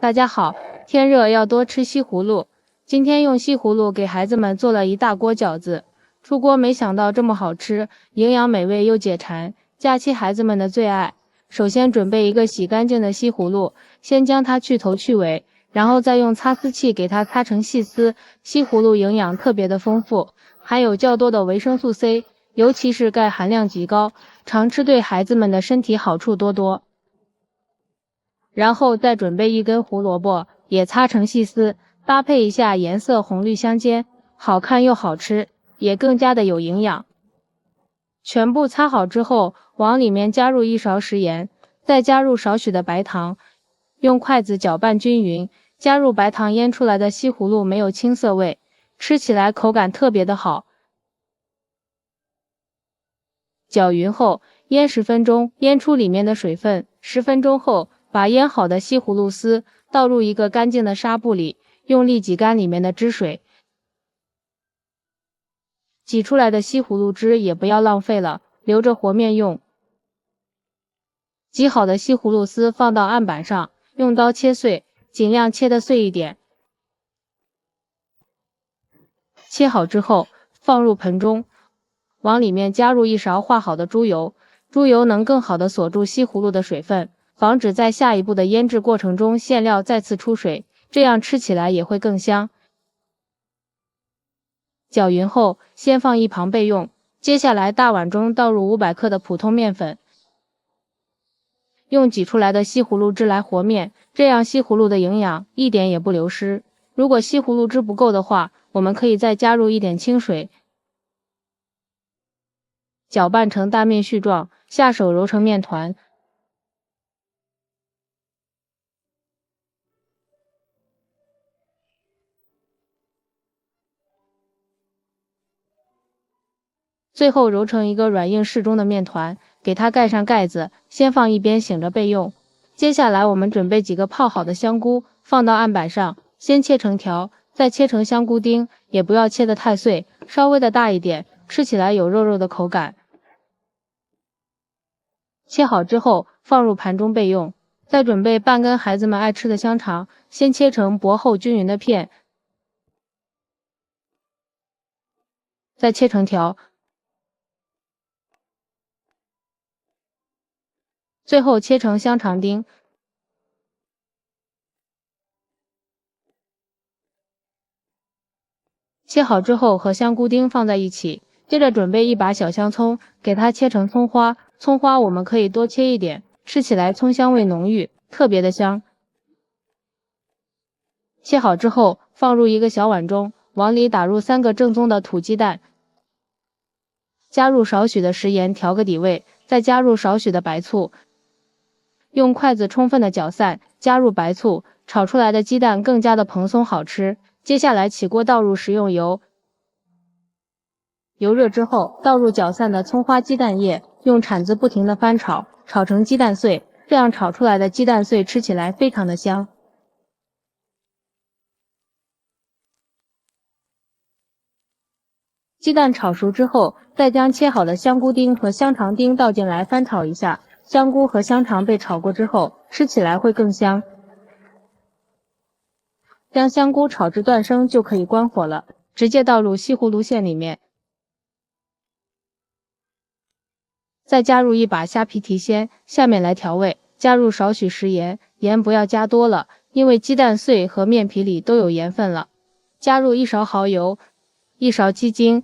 大家好，天热要多吃西葫芦。今天用西葫芦给孩子们做了一大锅饺子，出锅没想到这么好吃，营养美味又解馋，假期孩子们的最爱。首先准备一个洗干净的西葫芦，先将它去头去尾，然后再用擦丝器给它擦成细丝。西葫芦营养特别的丰富，含有较多的维生素 C， 尤其是钙含量极高，常吃对孩子们的身体好处多多。然后再准备一根胡萝卜，也擦成细丝，搭配一下颜色红绿相间，好看又好吃，也更加的有营养。全部擦好之后，往里面加入1勺食盐，再加入少许的白糖，用筷子搅拌均匀。加入白糖腌出来的西葫芦没有青涩味，吃起来口感特别的好。搅匀后腌10分钟，腌出里面的水分。10分钟后，把腌好的西葫芦丝倒入一个干净的纱布里，用力挤干里面的汁水。挤出来的西葫芦汁也不要浪费了，留着和面用。挤好的西葫芦丝放到案板上，用刀切碎，尽量切得碎一点。切好之后，放入盆中，往里面加入1勺化好的猪油。猪油能更好的锁住西葫芦的水分，防止在下一步的腌制过程中馅料再次出水，这样吃起来也会更香。搅匀后，先放一旁备用。接下来大碗中倒入500克的普通面粉，用挤出来的西葫芦汁来和面，这样西葫芦的营养一点也不流失。如果西葫芦汁不够的话，我们可以再加入一点清水，搅拌成大面絮状，下手揉成面团。最后揉成一个软硬适中的面团，给它盖上盖子，先放一边醒着备用。接下来我们准备几个泡好的香菇，放到案板上，先切成条，再切成香菇丁，也不要切得太碎，稍微的大一点，吃起来有肉肉的口感。切好之后放入盘中备用。再准备半根孩子们爱吃的香肠，先切成薄厚均匀的片，再切成条，最后切成香肠丁。切好之后和香菇丁放在一起，接着准备一把小香葱，给它切成葱花。葱花我们可以多切一点，吃起来葱香味浓郁，特别的香。切好之后放入一个小碗中，往里打入3个正宗的土鸡蛋，加入少许的食盐调个底味，再加入少许的白醋，用筷子充分的搅散，加入白醋，炒出来的鸡蛋更加的蓬松好吃。接下来起锅倒入食用油，油热之后倒入搅散的葱花鸡蛋液，用铲子不停的翻炒，炒成鸡蛋碎，这样炒出来的鸡蛋碎吃起来非常的香。鸡蛋炒熟之后，再将切好的香菇丁和香肠丁倒进来翻炒一下，香菇和香肠被炒过之后，吃起来会更香。将香菇炒至断生就可以关火了，直接倒入西葫芦馅里面，再加入一把虾皮提鲜，下面来调味，加入少许食盐，盐不要加多了，因为鸡蛋碎和面皮里都有盐分了。加入1勺蚝油，1勺鸡精，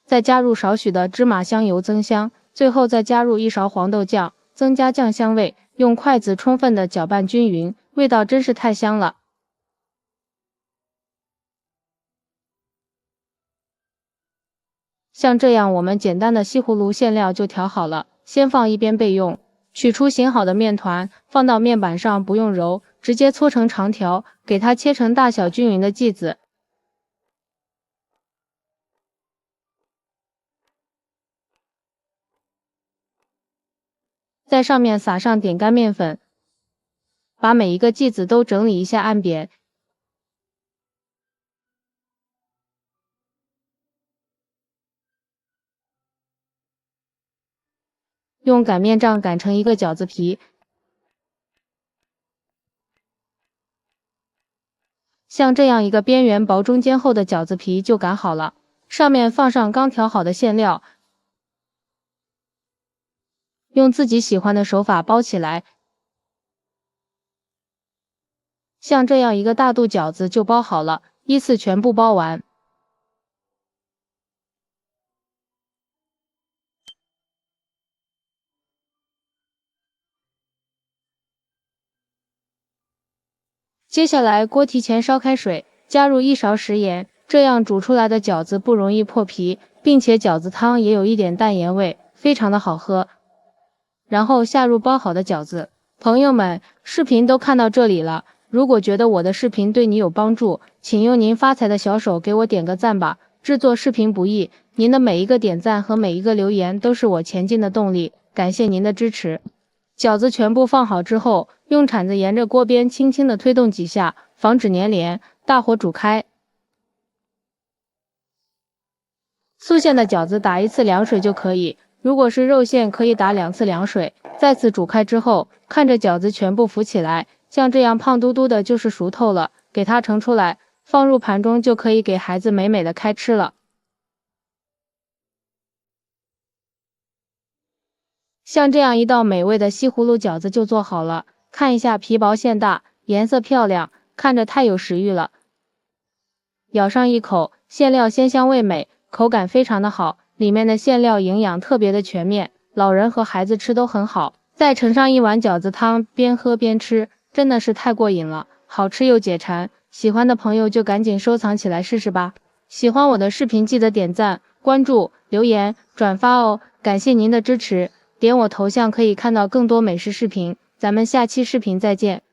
再加入少许的芝麻香油增香，最后再加入1勺黄豆酱，增加酱香味，用筷子充分的搅拌均匀，味道真是太香了。像这样我们简单的西葫芦馅料就调好了，先放一边备用。取出醒好的面团，放到面板上不用揉，直接搓成长条，给它切成大小均匀的剂子。在上面撒上点干面粉，把每一个剂子都整理一下按扁。用擀面杖擀成一个饺子皮，像这样一个边缘薄中间厚的饺子皮就擀好了，上面放上刚调好的馅料，用自己喜欢的手法包起来，像这样一个大肚饺子就包好了，依次全部包完。接下来锅提前烧开水，加入1勺食盐，这样煮出来的饺子不容易破皮，并且饺子汤也有一点淡盐味，非常的好喝。然后下入包好的饺子。朋友们，视频都看到这里了，如果觉得我的视频对你有帮助，请用您发财的小手给我点个赞吧。制作视频不易，您的每一个点赞和每一个留言都是我前进的动力，感谢您的支持。饺子全部放好之后，用铲子沿着锅边轻轻的推动几下，防止粘连，大火煮开。素馅的饺子打1次凉水就可以，如果是肉馅可以打2次凉水。再次煮开之后，看着饺子全部浮起来，像这样胖嘟嘟的就是熟透了，给它盛出来，放入盘中就可以给孩子美美的开吃了。像这样一道美味的西葫芦饺子就做好了，看一下皮薄馅大，颜色漂亮，看着太有食欲了。咬上一口，馅料鲜香味美，口感非常的好，里面的馅料营养特别的全面，老人和孩子吃都很好。再盛上一碗饺子汤，边喝边吃，真的是太过瘾了，好吃又解馋。喜欢的朋友就赶紧收藏起来试试吧。喜欢我的视频记得点赞、关注、留言、转发哦，感谢您的支持。点我头像可以看到更多美食视频，咱们下期视频再见。